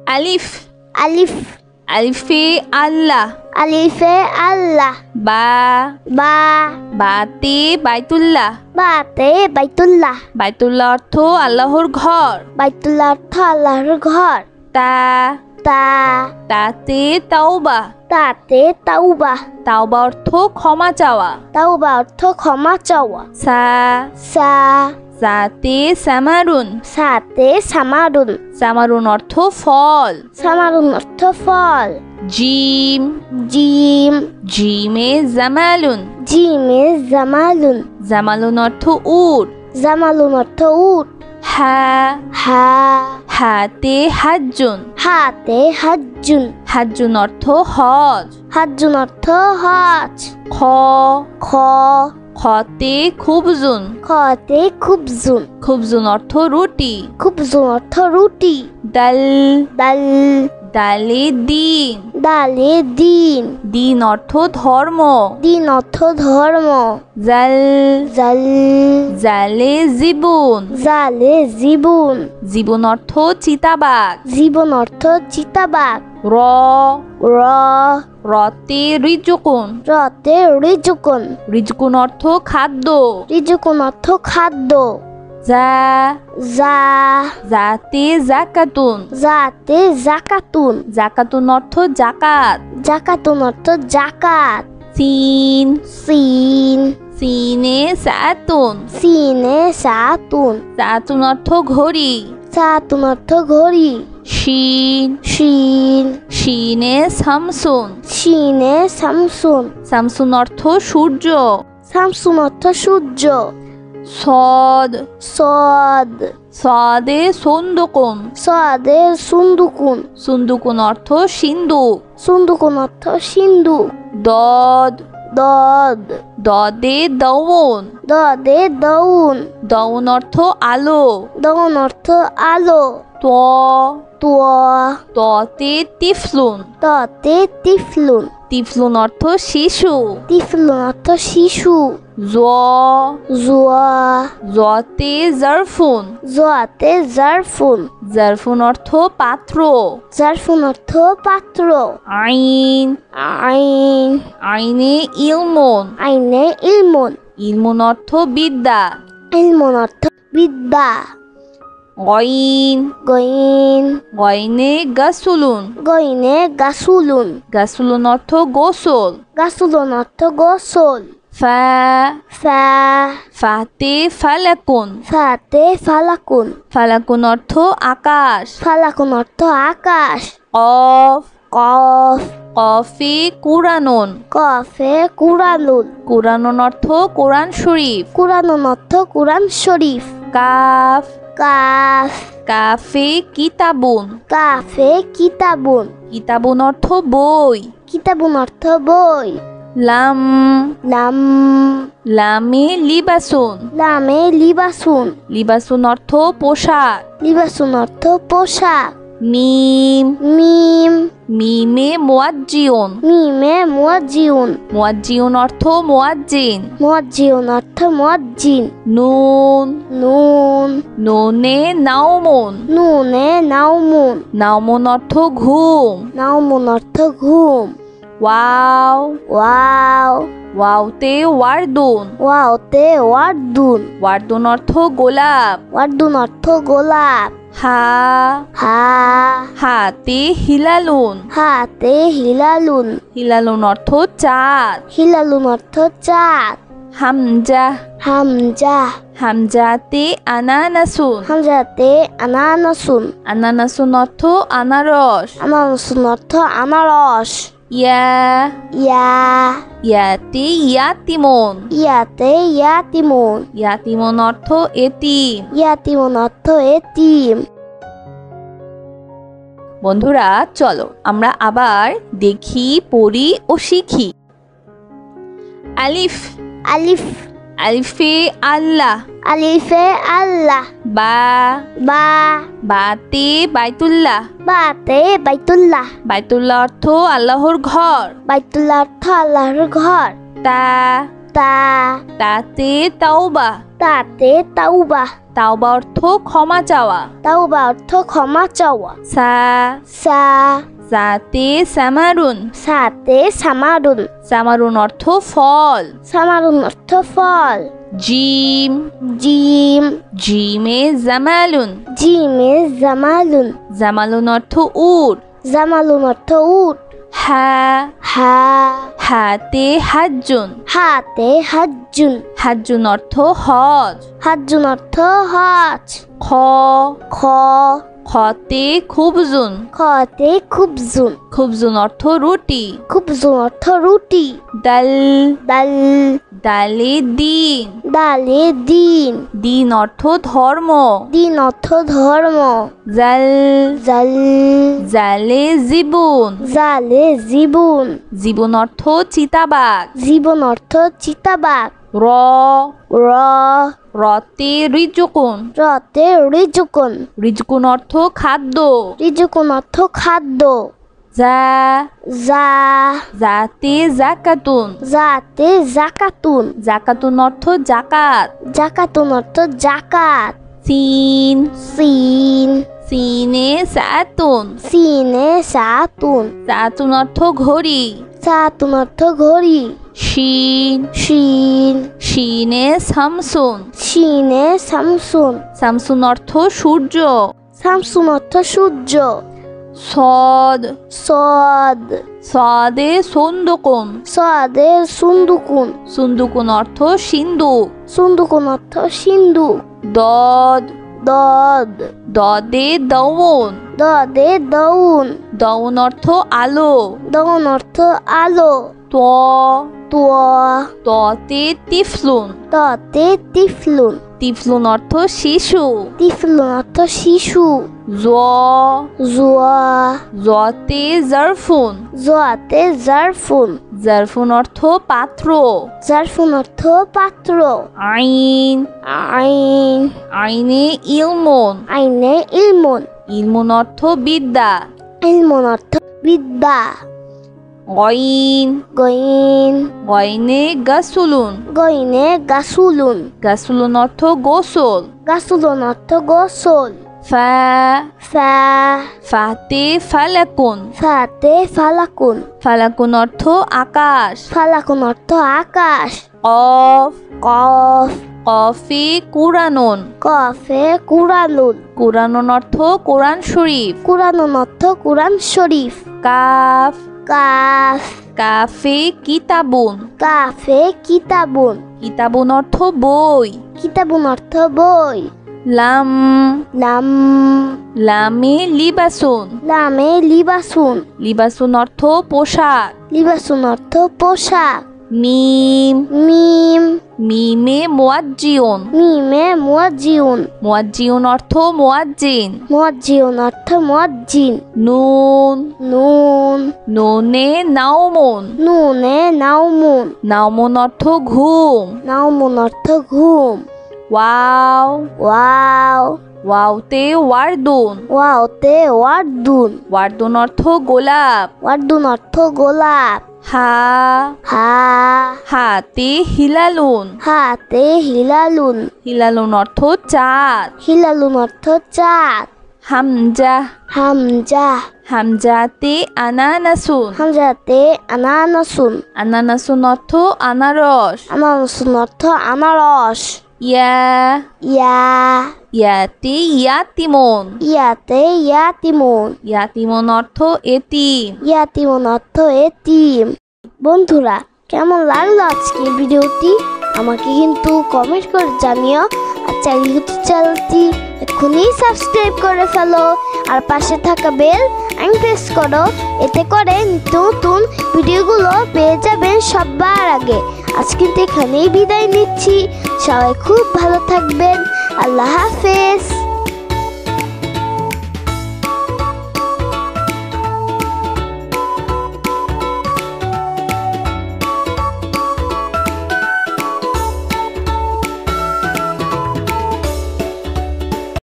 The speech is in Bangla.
আলিফ আলিফ আলিফে আল্লাহ আলিফে আল্লাহ বা বা বাতে বাইতুল্লাহ বাতে বাইতুল্লাহ বাইতুল্লাহ অর্থ আল্লাহর ঘর বাইতুল্লাহ অর্থ আল্লাহর ঘর তা তা তাতে তাওবা তাতে তাওবা তাওবা অর্থ ক্ষমা চাওয়া তাওবা অর্থ ক্ষমা চাওয়া সা সা সাতে সামারুন সাতে সামারুন সামারুন অর্থ ফল সামারুন অর্থ ফল জিম জিম জিমে জামালুন জিমে জামালুন জামালুন অর্থ উট জামালুন অর্থ উট হা হা হাতে হাজ্জুন হাতে হাজ্জুন হাজ্জুন অর্থ হজ হাজ্জুন অর্থ হজ খ খ খতে খুবজুন খতে খুবজুন খুবজুন অর্থ রুটি খুবজুন অর্থ রুটি দাল দাল দালে দিন দালে দিন দিন অর্থ ধর্ম দিন অর্থ ধর্ম জাল জাল জালে জীবন জালে জীবন জীবন অর্থ চিতাবাঘ জীবন অর্থ চিতাবাঘ র র রতে রিজুকুন রতে রিজুকুন রিজুকুন অর্থ খাদ্য রিজুকুন অর্থ খাদ্য যা যা জাতে জাকাতুন জাতে জাকাতুন জাকাতুন অর্থ জাকাত জাকাতুন অর্থ জাকাত সিন সিন সিনে সাতুন সিনে সাতুন সাতুন অর্থ ঘড়ি সাতুন অর্থ ঘড়ি শিন শিন শিনে শামসুন শিনে শামসুন শামসুন অর্থ সূর্য শামসুন অর্থ সূর্য সদ সদ সদে সন্দুকুন সদে সুন্দুকুন সুন্দুকুন অর্থ সিন্দুক সুন্দুকুন অর্থ সিন্ধুক দদ দদ দদে দৌন দদে দৌন দৌন অর্থ আলো দৌন অর্থ আলো ত ততে তিফলুন ততে তিফলুন তিফলুন অর্থ শিশু তিফলুন অর্থ শিশু জ জুয়া জতে জারফুন জোয়াতে জারফুন জারফুন অর্থ পাত্র জারফুন অর্থ পাত্র আইন আইন আইনে ইলমুন আইনে ইলমুন ইলমুন অর্থ বিদ্যা ইলমুন অর্থ বিদ্যা গইন গইন গইনে গাসুলুন গইনে গাসুলুন গাসুলুন অর্থ গোসল গাসুলুন অর্থ গোসল ফা ফা ফাতে ফালাকুন ফাতে ফালাকুন ফালাকুন অর্থ আকাশ ফালাকুন অর্থ আকাশ কফ কফ কফে কুরানুন কফে কুরানুন কুরানুন অর্থ কোরআন শরীফ কুরানুন অর্থ কুরআন শরীফ কাফ কাফ কাফে কিতাবুন কাফে কিতাবুন কিতাবুন অর্থ বই কিতাবুন অর্থ বই লাম লাম লামে লিবাসুন লামে লিবাসুন লিবাসুন অর্থ পোশাক লিবাসুন অর্থ পোশাক মিম মিম মিমে মুয়াজ্জিউন মিমে মুয়াজ্জিউন মুয়াজ্জিউন অর্থ মুয়াজ্জিন মুয়াজ্জিউন অর্থ মুয়াজ্জিন নুন নুন নুনে নাওমুন নুনে নাওমুন নাওমুন অর্থ ঘুম নাওমুন অর্থ ঘুম ওয়াও ওয়াও ওয়াওতে ওয়ারদুন ওয়াওতে ওয়ারদুন ওয়ারদুন অর্থ গোলাপ ওয়ারদুন অর্থ গোলাপ হা হা হাতে হিলালুন হাতে হিলালুন হিলালুন অর্থ চাঁদ হিলালুন অর্থ চাঁদ হামজা হামজা হামজাতে আনানাসুন হামজাতে আনানাসুন আনানাসুন অর্থ আনারস আনানাসুন অর্থ আনারস ইয়া ইয়া ইয়াতে ইয়াতিমুন ইয়াতে ইয়াতিমুন ইয়াতিমুন অর্থ এতিম ইয়াতিমুন অর্থ এতিম বন্ধুরা চলো আমরা আবার দেখি পড়ি ও শিখি আলিফ আলিফ আলিফে আল্লাহ আলিফে আল্লাহ বা বা বাতে বাইতুল্লাহ বাতে বাইতুল্লাহ বাইতুল্লাহ অর্থ আল্লাহর ঘর বাইতুল্লাহ অর্থ আল্লাহর ঘর তা তা তাতে তাওবা। তাতে তাওবা তাওবা অর্থ ক্ষমা চাওয়া। তাওবা অর্থ ক্ষমা চাওয়া সা সা সাতে সামারুন। সাতে সামারুন সামারুন অর্থ ফল। সামারুন অর্থ ফল জিম জিম জিমে জামালুন। জিমে জামালুন জামালুন অর্থ উট। জামালুন অর্থ উট হা হা হাতে হাজ্জুন। হাতে হাজ্জুন হাজ্জুন অর্থ হজ। হাজ্জুন অর্থ হজ খ খ খতে খুবজুন। খতে খুবজুন খুবজুন অর্থ রুটি। খুবজুন অর্থ রুটি দাল দাল দালে দিন। দালে দিন দিন অর্থ ধর্ম। দিন অর্থ ধর্ম জাল জাল জালে জীবন। জালে জীবন জীবন অর্থ চিতাবাঘ। জীবন অর্থ চিতাবাঘ র র রতে রিজুকুন। রতে রিজুকুন রিজুকুন অর্থ খাদ্য। রিজুকুন অর্থ খাদ্য যা যা জাতে জাকাতুন। যাতে জাকাতুন জাকাতুন অর্থ জাকাত। জাকাতুন অর্থ জাকাত সিন সিন সিনে সাতুন। সিনে সাতুন সাতুন অর্থ ঘড়ি। সাতুন অর্থ ঘড়ি শিন শিন শিনে শামসুন। শিনে শামসুন শামসুন অর্থ সূর্য। শামসুন অর্থ সূর্য সদ সদ সদে সন্দুকুন। সদে সুন্দুকুন সুন্দুকুন অর্থ সিন্ধুক। সুন্দুকুন অর্থ সিন্ধু দদ দদ দদে দৌন। দদে দৌন দৌন অর্থ আলো। দৌন অর্থ আলো ত ততে তিফলুন। ততে তিফলুন তিফলুন অর্থ শিশু। তিফলুন অর্থ শিশু জ জুয়া জতে জারফুন। জোয়াতে জারফুন জারফুন অর্থ পাত্র। জারফুন অর্থ পাত্র আইন আইন আইনে ইলমুন। আইনে ইলমুন ইলমুন অর্থ বিদ্যা। ইলমুন অর্থ বিদ্যা গইন গইন গইনে গাসুলুন। গইনে গাসুলুন গাসুলুন অর্থ গোসল। গাসুলুন অর্থ গোসল ফা ফা ফাতে ফালাকুন। ফাতে ফালাকুন ফালাকুন অর্থ আকাশ। ফালাকুন অর্থ আকাশ কফ কফ কফে কুরানুন। কফে কুরানুন কুরানুন অর্থ কোরআন শরীফ। কুরানুন অর্থ কুরআন শরীফ কাফ কাফ কাফে কিতাবুন। কাফে কিতাবুন কিতাবুন অর্থ বই। কিতাবুন অর্থ বই লাম লাম লামে লিবাসুন। লামে লিবাসুন লিবাসুন অর্থ পোশাক। লিবাসুন অর্থ পোশাক মিম মিম মিমে মুয়াজ্জিউন। মিমে মুয়াজ্জিউন মুয়াজ্জিউন অর্থ মুয়াজ্জিন। মুয়াজ্জিউন অর্থ মুয়াজ্জিন নুন নুন নুনে নাওমুন। নুনে নাওমুন নাওমুন অর্থ ঘুম। নাওমুন অর্থ ঘুম ওয়াও ওয়াও ওয়াওতে ওয়ারদুন। ওয়াওতে ওয়ার্দুন ওয়ারদুন অর্থ গোলাপ। ওয়ার্দুন অর্থ গোলাপ হা হা হাতে হিলালুন। হাতে হিলালুন হিলালুন অর্থ চাঁদ। হিলালুন অর্থ চাঁদ হামজা হামজা হামজাতে আনানাসুন। হামজাতে আনানাসুন আনানাসুন অর্থ আনারস। আনানাসুন অর্থ আনারস ইয়া ইয়া ইয়াতে ইয়াতিমুন। ইয়াতে ইয়াতিমুন ইয়াতিমুন অর্থ এতিম। ইয়াতিমুন অর্থ এতিম বন্ধুরা কেমন লাগলো আজকের ভিডিওটি আমাকে কিন্তু কমেন্ট করে জানিও আর চ্যানেলটি এক্ষুনি সাবস্ক্রাইব করে ফেলো আর পাশে থাকা বেল প্রেস করো এতে করে নতুন ভিডিওগুলো পেয়ে যাবেন সবার আগে আজ কিন্তু এখানেই বিদায় নিচ্ছি সবাই খুব ভালো থাকবেন আল্লাহ হাফেজ।